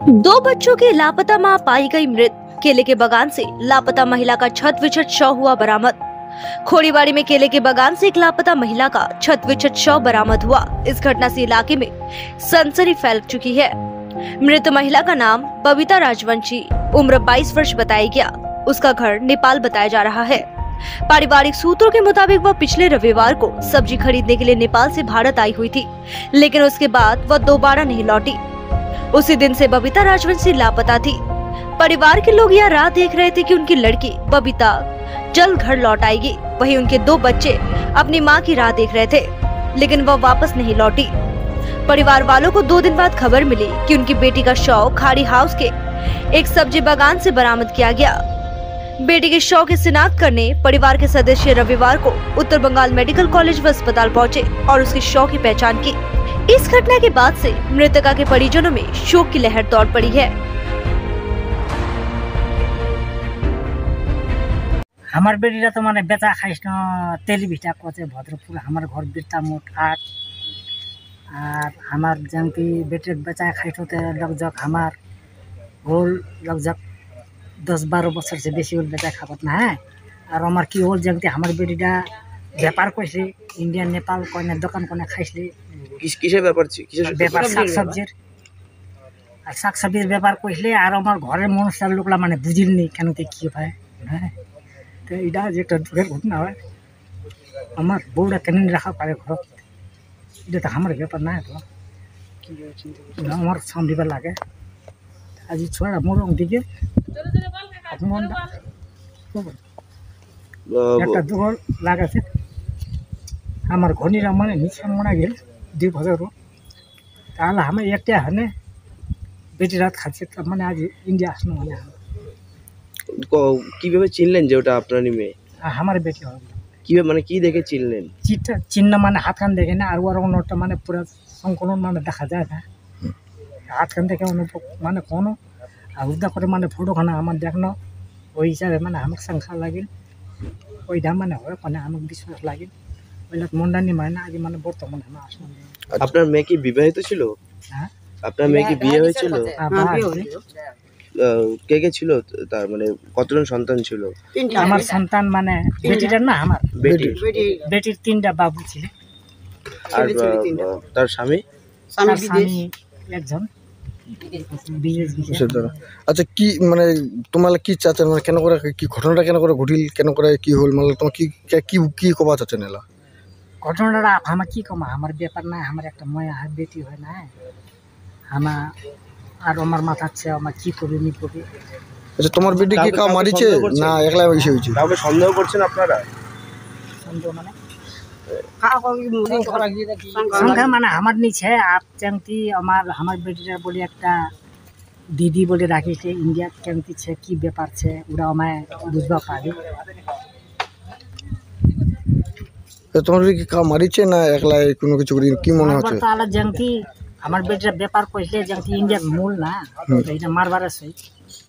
दो बच्चों की लापता मां पाई गई मृत। केले के बगान से लापता महिला का छत विछत शव हुआ बरामद। खोड़ीबाड़ी में केले के बगान से एक लापता महिला का छत विछत शव बरामद हुआ। इस घटना से इलाके में सनसनी फैल चुकी है। मृत महिला का नाम बबीता राजवंशी, उम्र 22 वर्ष बताया गया। उसका घर नेपाल बताया जा रहा है। पारिवारिक सूत्रों के मुताबिक वह पिछले रविवार को सब्जी खरीदने के लिए नेपाल से भारत आई हुई थी, लेकिन उसके बाद वह दोबारा नहीं लौटी। उसी दिन से बबीता राजवंशी लापता थी। परिवार के लोग यह राह देख रहे थे कि उनकी लड़की बबीता जल्द घर लौट आएगी। वहीं उनके दो बच्चे अपनी मां की राह देख रहे थे, लेकिन वह वापस नहीं लौटी। परिवार वालों को 2 दिन बाद खबर मिली कि उनकी बेटी का शव खाड़ी हाउस के एक सब्जी बागान से बरामद किया गया। बेटी के शव की शिनाख्त करने परिवार के सदस्य रविवार को उत्तर बंगाल मेडिकल कॉलेज व अस्पताल पहुंचे और उसके शव की पहचान की। इस घटना के बाद से मृतका के परिजनों में शोक की लहर दौड़ पड़ी है। हमार बेटीरा तो माने बेचा खाइस न तेली भिटा कोचे भद्रपुर हमार घर बिरता मोट 8 और हमार जंती बेटे बेचा खाइस होते लगजग हमार होल लगजग 10-12 बছর से बेसी होल बेचा खाबत ना है। और हमार की होल जंती हमार बेटीरा व्यापार कइसे इंडिया नेपाल कोने दुकान कोने खाइसले किसের ব্যাপার ছিল কিসের ব্যাপার শাকসবজির আর শাকসবজির ব্যাপার কইলে আর আমার ঘরের মানুষের লোকলা মানে বুঝিলনি কেন কি হয় হ্যাঁ। তো এটা যে একটা দুঃখের ঘটনা হয় আমার বউটা কেন রাখা পারে ঘর, এটা তো আমার ব্যাপার না। তো আমার সন্ধিবার লাগে আজি ছোড়া মোর দিকে একটা দুঃখ লাগাছে আমার ঘনিরা মানে নিচে মনে গেল 2 বছর। তাহলে আমি একটা হানে বেটি রাত খাচ্ছে মানে আজ ইন্ডিয়া আসলো মানে কিভাবে চিনলেন যে ওটা আপনারই মেয়ে? আমার বেটি হবে কিভাবে মানে কি দেখে চিনলেন? চিহ্ন মানে হাত খান দেখে না আর ওর অন্যটা মানে পুরো সংকলন মানে দেখা যায় না। হাত খান দেখে মানে কোনো উদ্ধার করে মানে ফটোখানা আমার দেখনো ওই হিসাবে মানে আমার সংখ্যা লাগিল ওইটা মানে হয় মানে আমার বিশ্বাস লাগিল ওইটা মন্ডানি মানে না আজ মানে বর্তমানে আমার আসলো। আপনার মেয়ে কি বিবাহিত ছিল? হ্যাঁ, আপনার মেয়ে কি বিয়ে হয়েছিল? কে কে ছিল তার মানে কতজন সন্তান ছিল? আমার সন্তান মানে বেটিটার না আমার বেটির 3টা বাবু ছিল। আর তার স্বামী একজন। আচ্ছা কি মানে তোমার কি চাচ্ছেন মানে কেন করে কি ঘটনাটা কেন করে ঘটিল কেন করে কি হল মানে তোমার কি কি কি কবা চাচ্ছেন? এলা ঘটনাটা আমার কি কমা আমার ব্যাপার না, আমার একটা মায়া বেটি হয় না আমার আর আমার মাথা আছে আমার কি করবে নি করবে। আচ্ছা তোমার বেটি কি কাউ মারিছে না একলা এসে হয়েছে? কাউকে সন্দেহ করছেন আপনারা? সন্দেহ মানে সংখ্যা মানে আমার নিচে আপ চাংতি আমার বেটিটার বলে একটা দিদি বলে রাখিছে ইন্ডিয়া চাংতি ছে কি ব্যাপার ছে ওরা আমায় বুঝবা পারে। তোমার কি কাউ মারিছে না একলা কোনো কিছু করি কি মনে হচ্ছে? তাহলে জাংতি আমার বেটিটার ব্যাপার কইলে জাংতি ইন্ডিয়ার মূল না এটা মারবার আছে।